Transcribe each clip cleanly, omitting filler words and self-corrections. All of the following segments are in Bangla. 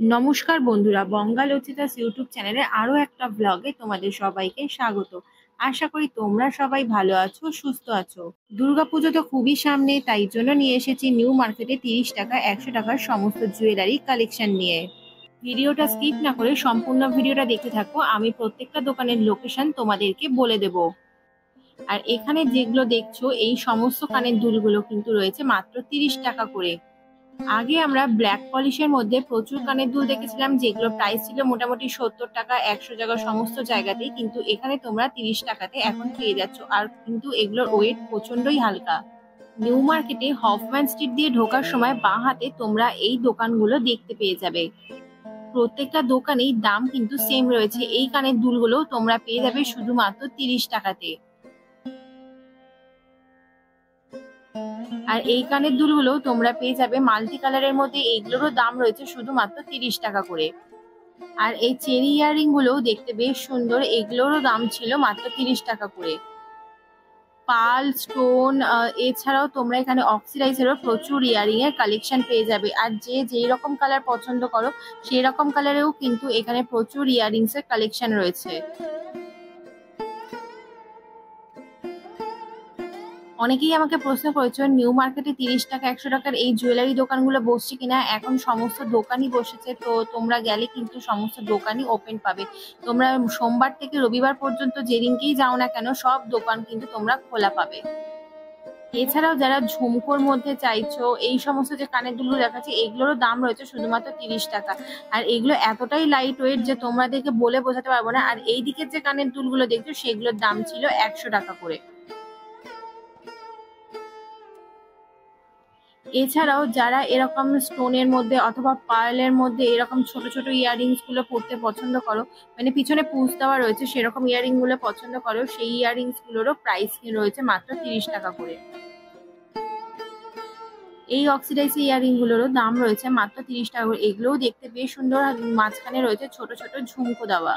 নমস্কার বন্ধুরা, বঙ্গালোচিতাস ইউটিউব চ্যানেলে আরো একটা ব্লগে তোমাদের সবাইকে স্বাগত। আশা করি তোমরা সবাই ভালো আছো, সুস্থ আছো। দুর্গাপুজো তো খুবই সামনে, তাই জন্য নিয়ে এসেছি নিউ মার্কেটে 30 টাকা 100 টাকার সমস্ত জুয়েলারি কালেকশন নিয়ে। ভিডিওটা স্কিপ না করে সম্পূর্ণ ভিডিওটা দেখতে থাকো, আমি প্রত্যেকটা দোকানের লোকেশন তোমাদেরকে বলে দেব। আর এখানে যেগুলো দেখছো এই সমস্ত কানের দুলগুলো কিন্তু রয়েছে মাত্র 30 টাকা করে। আগে আমরা ব্ল্যাক পলিশের মধ্যে প্রচুর কানের দুল দেখেছিলাম, যেগুলো প্রাইস ছিল মোটামুটি 70 টাকা 100 টাকা সমস্ত জায়গাতেই, কিন্তু এখানে তোমরা 30 টাকাতে এখন পেয়ে যাচ্ছ। আর কিন্তু এগুলোর ওয়েট প্রচন্ডই হালকা। নিউ মার্কেটে হফম্যান স্ট্রিট দিয়ে ঢোকার সময় বাঁ হাতে তোমরা এই দোকানগুলো দেখতে পেয়ে যাবে। প্রত্যেকটা দোকানেই দাম কিন্তু সেম রয়েছে। এই কানের দুলগুলো তোমরা পেয়ে যাবে শুধুমাত্র 30 টাকাতে। আর এই কানের দুলগুলো তোমরা পেয়ে যাবে মাল্টি কালারের মধ্যে, এইগুলোরও দাম রয়েছে শুধুমাত্র 30 টাকা করে। আর এই চেরি ইয়ারিং গুলোও দেখতে বেশ সুন্দর, এগুলোরও দাম ছিল মাত্র 30 টাকা করে। পাল স্টোন এছাড়াও তোমরা এখানে অক্সিডাইজেরও প্রচুর ইয়ারিং এর কালেকশন পেয়ে যাবে। আর যে যেই রকম কালার পছন্দ করো সেই রকম কালারেও কিন্তু এখানে প্রচুর ইয়ারিংস এর কালেকশন রয়েছে। অনেকেই আমাকে প্রশ্ন করেছো নিউ মার্কেটে 30 টাকা 100 টাকার এই জুয়েলারি দোকানগুলো বসছে কিনা। এখন সমস্ত দোকানই বসেছে, তো তোমরা গেলে কিন্তু সমস্ত দোকানই ওপেন পাবে। তোমরা সোমবার থেকে রবিবার পর্যন্ত যেদিনকেই যাও না কেন সব দোকান কিন্তু তোমরা খোলা পাবে। এছাড়াও যারা ঝুমকোর মধ্যে চাইছো, এই সমস্ত যে কানের দুলগুলো দেখাচ্ছি এগুলোরও দাম রয়েছে শুধুমাত্র 30 টাকা। আর এগুলো এতটাই লাইট ওয়েট যে তোমাদেরকে বলে বোঝাতে পারবো না। আর এই দিকের যে কানের দুলগুলো দেখছো সেগুলোর দাম ছিল 100 টাকা করে। এছাড়াও যারা এরকম স্টোনের মধ্যে অথবা পার্লের মধ্যে এরকম ছোট ছোট ইয়াররিংস গুলো পরতে পছন্দ করো, মানে পিছনে পুঁজ দেওয়া রয়েছে সেরকম ইয়াররিং গুলো পছন্দ করো, সেই ইয়াররিংস গুলোরও প্রাইস রয়েছে মাত্র 30 টাকা করে। এই অক্সিডাইজ ইয়াররিং গুলোরও দাম রয়েছে মাত্র 30 টাকা করে। এগুলোও দেখতে বেশ সুন্দর, আর মাঝখানে রয়েছে ছোট ছোট ঝুমকো দেওয়া।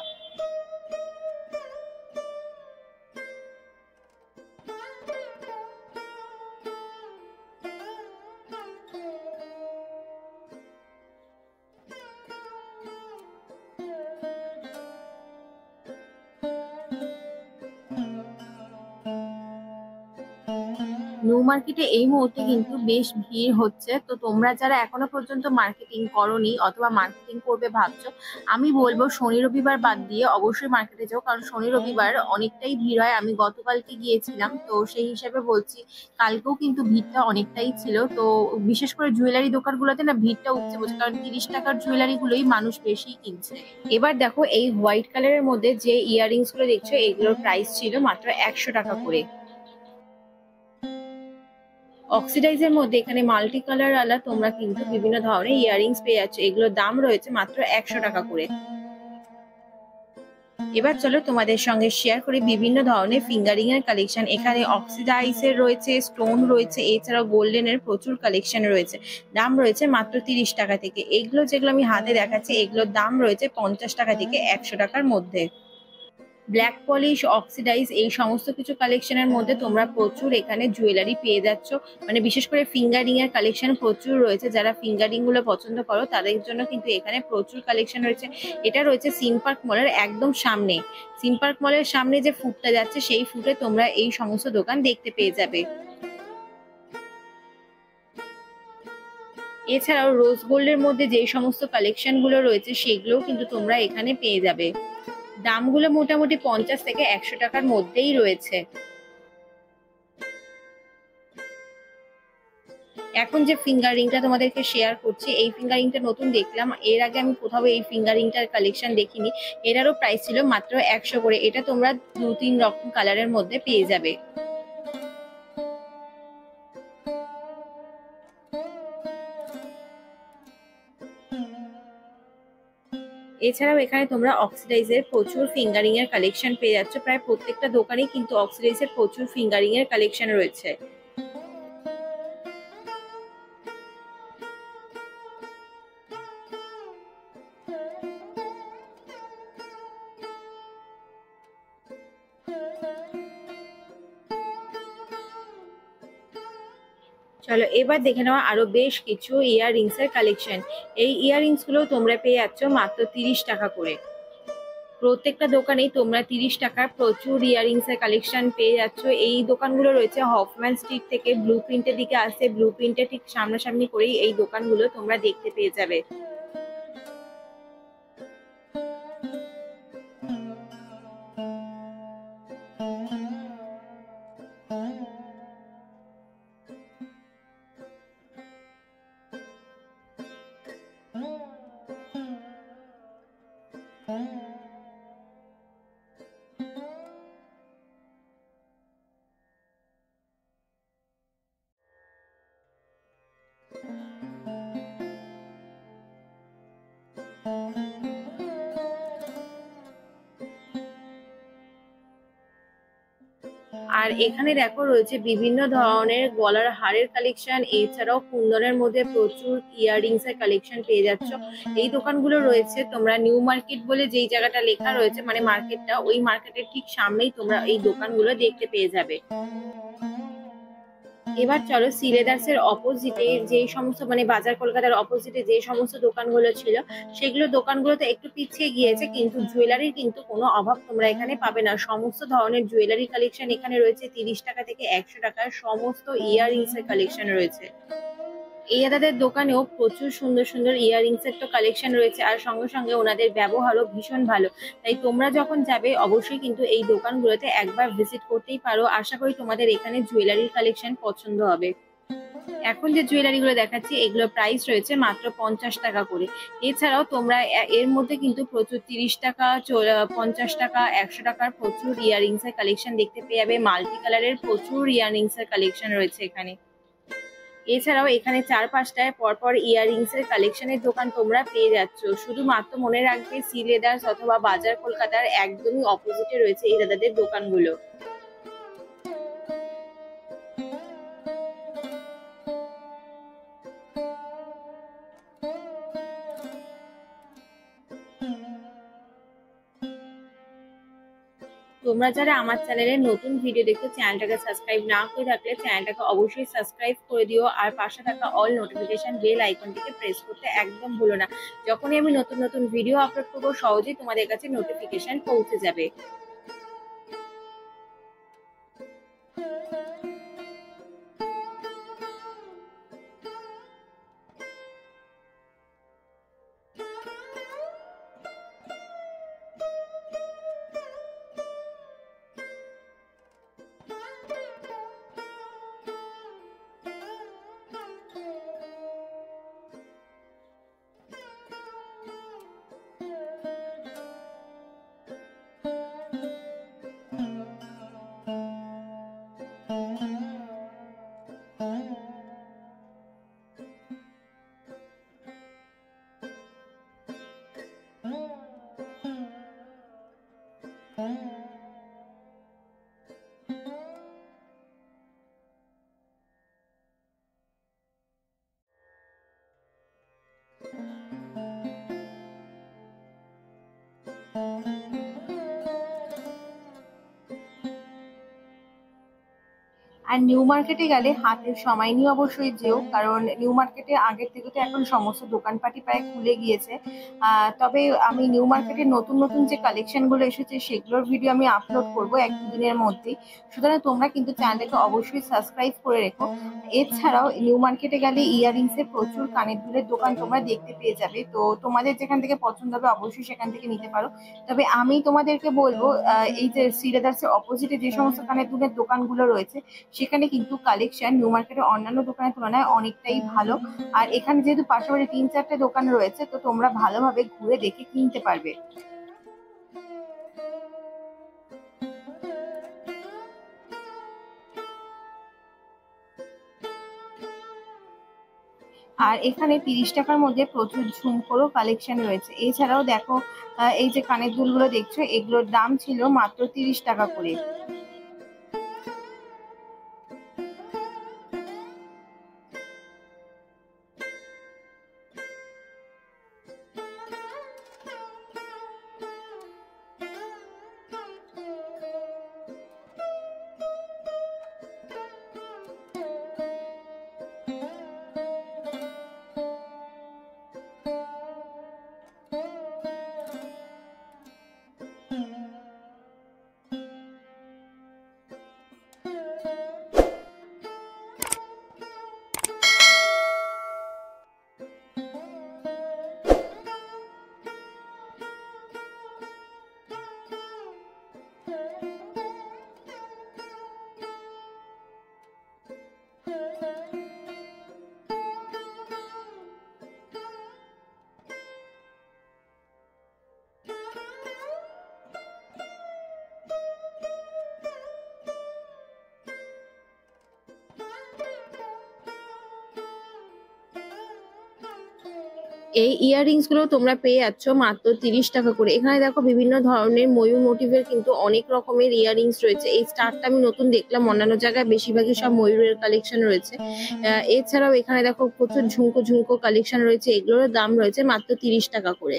নিউ মার্কেটে এই মুহূর্তে কিন্তু বেশ ভিড় হচ্ছে, তো তোমরা যারা এখনো পর্যন্ত মার্কেটিং করোনি অথবা মার্কেটিং করবে ভাবছো, আমি বলবো শনি রবিবার বাদ দিয়ে অবশ্যই মার্কেটে যাও, কারণ শনি রবিবার অনেকটাই ভিড় হয়। আমি গতকালকে গিয়েছিলাম, তো সেই হিসাবে বলছি কালকেও কিন্তু ভিড়টা অনেকটাই ছিল। তো বিশেষ করে জুয়েলারি দোকানগুলোতে না ভিড়টা উঠছে বলছে, কারণ 30 টাকার জুয়েলারি গুলোই মানুষ বেশি কিনছে। এবার দেখো এই হোয়াইট কালারের মধ্যে যে ইয়াররিংস গুলো দেখছো এগুলোর প্রাইস ছিল মাত্র 100 টাকা করে। অক্সিডাইজের মধ্যে এখানে মাল্টি কালার আলা তোমরা কিন্তু বিভিন্ন ধরনের ইয়াররিংস পেয়ে যাচ্ছ, এগুলোর দাম রয়েছে মাত্র 100 টাকা করে। এবার চলো তোমাদের সঙ্গে শেয়ার করি বিভিন্ন ধরনের ফিঙ্গারিং এর কালেকশন। এখানে অক্সিডাইজের রয়েছে, স্টোন রয়েছে, এছাড়াও গোল্ডেন এর প্রচুর কালেকশন রয়েছে। দাম রয়েছে মাত্র 30 টাকা থেকে। এগুলো যেগুলো আমি হাতে দেখাচ্ছি এগুলোর দাম রয়েছে 50 টাকা থেকে 100 টাকার মধ্যে। ব্ল্যাক পলিশ অক্সিডাইজ এই সমস্ত কিছু কালেকশনের মধ্যে তোমরা প্রচুর এখানে জুয়েলারি পেয়ে যাচ্ছ। মানে বিশেষ করে ফিঙ্গারিং এর কালেকশন প্রচুর রয়েছে, যারা ফিঙ্গারিং গুলো পছন্দ করো তাদের জন্য কিন্তু এখানে প্রচুর কালেকশন রয়েছে। এটা রয়েছে সিন পার্ক মলের একদম সামনে। সিন পার্ক মলের সামনে যে ফুটটা যাচ্ছে সেই ফুটে তোমরা এই সমস্ত দোকান দেখতে পেয়ে যাবে। এছাড়াও রোজ গোল্ডের মধ্যে যে সমস্ত কালেকশন গুলো রয়েছে সেগুলোও কিন্তু তোমরা এখানে পেয়ে যাবে। দামগুলো মোটামুটি 50 থেকে 100 টাকার মধ্যেই রয়েছে। এখন যে ফিঙ্গারিংটা তোমাদেরকে শেয়ার করছি এই ফিঙ্গারিংটা নতুন দেখলাম, এর আগে আমি কোথাও এই ফিঙ্গারিংটার কালেকশন দেখিনি। এটারও প্রাইস ছিল মাত্র 100 করে। এটা তোমরা 2-3 রকম কালারের মধ্যে পেয়ে যাবে। এছাড়াও এখানে তোমরা অক্সিডাইজের প্রচুর ফিঙ্গারিং এর কালেকশন পেয়ে যাচ্ছ। প্রায় প্রত্যেকটা দোকানেই কিন্তু অক্সিডাইজের প্রচুর ফিঙ্গারিং এর কালেকশন রয়েছে। চলো এবার দেখে নেওয়া আরো বেশ কিছু ইয়াররিংস এর কালেকশন। এই ইয়াররিংস গুলো তোমরা পেয়ে যাচ্ছ মাত্র 30 টাকা করে। প্রত্যেকটা দোকানেই তোমরা 30 টাকার প্রচুর ইয়াররিংস এর কালেকশন পেয়ে যাচ্ছ। এই দোকানগুলো রয়েছে হফম্যান স্ট্রিট থেকে ব্লু প্রিন্টের দিকে আসছে, ব্লু প্রিন্টের ঠিক সামনাসামনি করেই এই দোকানগুলো তোমরা দেখতে পেয়ে যাবে। আর এখানে দেখো রয়েছে বিভিন্ন ধরনের গলার হারের কালেকশন, এছাড়াও কুন্দনের মধ্যে প্রচুর ইয়াররিংস এর কালেকশন পেয়ে যাচ্ছ। এই দোকানগুলো রয়েছে তোমরা নিউ মার্কেট বলে যেই জায়গাটা লেখা রয়েছে, মানে মার্কেটটা, ওই মার্কেটের ঠিক সামনেই তোমরা এই দোকানগুলো দেখতে পেয়ে যাবে। এবার চলো সিলেদার্স এর অপোজিটে যে সমস্ত, মানে বাজার কলকাতার অপোজিটে যে সমস্ত দোকানগুলো ছিল, সেগুলো দোকানগুলোতে একটু পিছিয়ে গিয়েছে, কিন্তু জুয়েলারির কিন্তু কোনো অভাব তোমরা এখানে পাবে না। সমস্ত ধরনের জুয়েলারি কালেকশন এখানে রয়েছে। 30 টাকা থেকে 100 টাকার সমস্ত ইয়াররিংস এর কালেকশন রয়েছে। এই দাদাদের দোকানেও প্রচুর সুন্দর সুন্দর ইয়াররিংস এর তো কালেকশন রয়েছে, আর সঙ্গে সঙ্গে ওনাদের ব্যবহারও ভীষণ ভালো। তাই তোমরা যখন যাবে অবশ্যই কিন্তু এই দোকানগুলোতে একবার ভিজিট করতেই পারো। আশা করি তোমাদের এখানে জুয়েলারির কালেকশন পছন্দ হবে। এখন যে জুয়েলারি গুলো দেখাচ্ছি এগুলোর প্রাইস রয়েছে মাত্র 50 টাকা করে। এছাড়াও তোমরা এর মধ্যে কিন্তু প্রচুর 30 টাকা, 50 টাকা, 100 টাকার প্রচুর ইয়াররিংস এর কালেকশন দেখতে পেয়ে যাবে। মাল্টি কালারের প্রচুর ইয়াররিংস এর কালেকশন রয়েছে এখানে। এছাড়াও এখানে 4-5টায় পরপর ইয়াররিংস এর কালেকশনের দোকান তোমরা পেয়ে যাচ্ছ। শুধুমাত্র মনে রাখবে সি লেদার্স অথবা বাজার কলকাতার একদমই অপোজিটে রয়েছে এই দাদাদের দোকানগুলো। তোমরা যারা আমার চ্যানেলে নতুন ভিডিও দেখো, চ্যানেলটাকে সাবস্ক্রাইব না করে থাকলে চ্যানেলটাকে অবশ্যই সাবস্ক্রাইব করে দিও, আর পাশে থাকা অল নোটিফিকেশন বেল আইকনটিকে প্রেস করতে একদম ভুলো না। যখনই আমি নতুন নতুন ভিডিও আপলোড করবো সহজেই তোমাদের কাছে নোটিফিকেশন পৌঁছে যাবে। আর নিউ মার্কেটে গেলে হাতের সময় নিয়ে অবশ্যই যেও, কারণ নিউ মার্কেটে আগের থেকে তো এখন সমস্ত দোকানপাটি প্রায় খুলে গিয়েছে। তবে আমি নিউ মার্কেটের নতুন নতুন যে কালেকশন গুলো এসেছে সেগুলোর ভিডিও আমি আপলোড করবো এক দুদিনের মধ্যেই। সুতরাং তোমরা কিন্তু চ্যানেলটাকে অবশ্যই সাবস্ক্রাইব করে রেখো। এছাড়াও নিউ মার্কেটে গেলে ইয়াররিংস এর প্রচুর কানের দুলের দোকান তোমরা দেখতে পেয়ে যাবে। তো তোমাদের যেখান থেকে পছন্দ হবে অবশ্যই সেখান থেকে নিতে পারো। তবে আমি তোমাদেরকে বলবো এই যে শ্রীলেদার্সের অপোজিটে যে সমস্ত কানের দুলের দোকানগুলো রয়েছে, সেখানে কিন্তু কালেকশন নিউ মার্কেটের অন্যান্য দোকানের তুলনায় অনেকটাই ভালো। আর এখানে যেহেতু পাশাপাশি 3-4টে দোকান রয়েছে, তো তোমরা ভালোভাবে ঘুরে দেখে কিনতে পারবে। আর এখানে 30 টাকার মধ্যে প্রচুর ঝুমকোরও কালেকশন রয়েছে। এছাড়াও দেখো এই যে কানের দুলগুলো দেখছো এগুলোর দাম ছিল মাত্র 30 টাকা করে। এই ইয়াররিংস গুলো তোমরা পেয়ে যাচ্ছ মাত্র 30 টাকা করে। এখানে দেখো বিভিন্ন ধরনের ময়ূর মোটিভের কিন্তু অনেক রকমের ইয়াররিংস রয়েছে। এই স্টারটা আমি নতুন দেখলাম, অন্যান্য জায়গায় বেশিরভাগই সব ময়ূরের কালেকশন রয়েছে। এছাড়াও এখানে দেখো প্রচুর ঝুমকো ঝুমকো কালেকশন রয়েছে, এগুলোর দাম রয়েছে মাত্র 30 টাকা করে।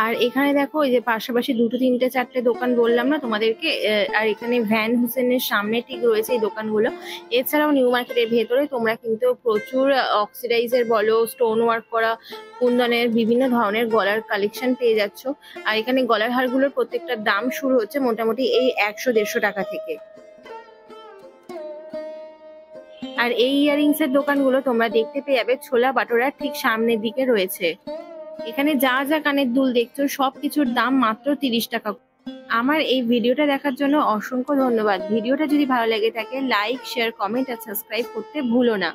আর এখানে দেখো ওই যে পাশাপাশি দুটো তিনটে চারটে দোকান বললাম না তোমাদেরকে, আর এখানে ভ্যান হুসেনের সামনে ঠিক রয়েছে এই দোকানগুলো। এছাড়াও নিউ মার্কেটের ভেতরে তোমরা কিন্তু প্রচুর অক্সিডাইজের বলো, স্টোন ওয়ার্ক করা, কুন্দনের বিভিন্ন ধরনের গলার কালেকশন পেয়ে যাচ্ছ। আর এখানে গলার হারগুলোর প্রত্যেকটার দাম শুরু হচ্ছে মোটামুটি এই 100-150 টাকা থেকে। আর এই ইয়াররিংস এর দোকানগুলো তোমরা দেখতে পেয়ে যাবে ছোলা বাটোরার ঠিক সামনের দিকে রয়েছে। এখানে যা যা কানের দুল দেখছো সবকিছুর দাম মাত্র 30 টাকা। আমার এই ভিডিওটা দেখার জন্য অসংখ্য ধন্যবাদ। ভিডিওটা যদি ভালো লেগে থাকে লাইক, শেয়ার, কমেন্ট আর সাবস্ক্রাইব করতে ভুলো না।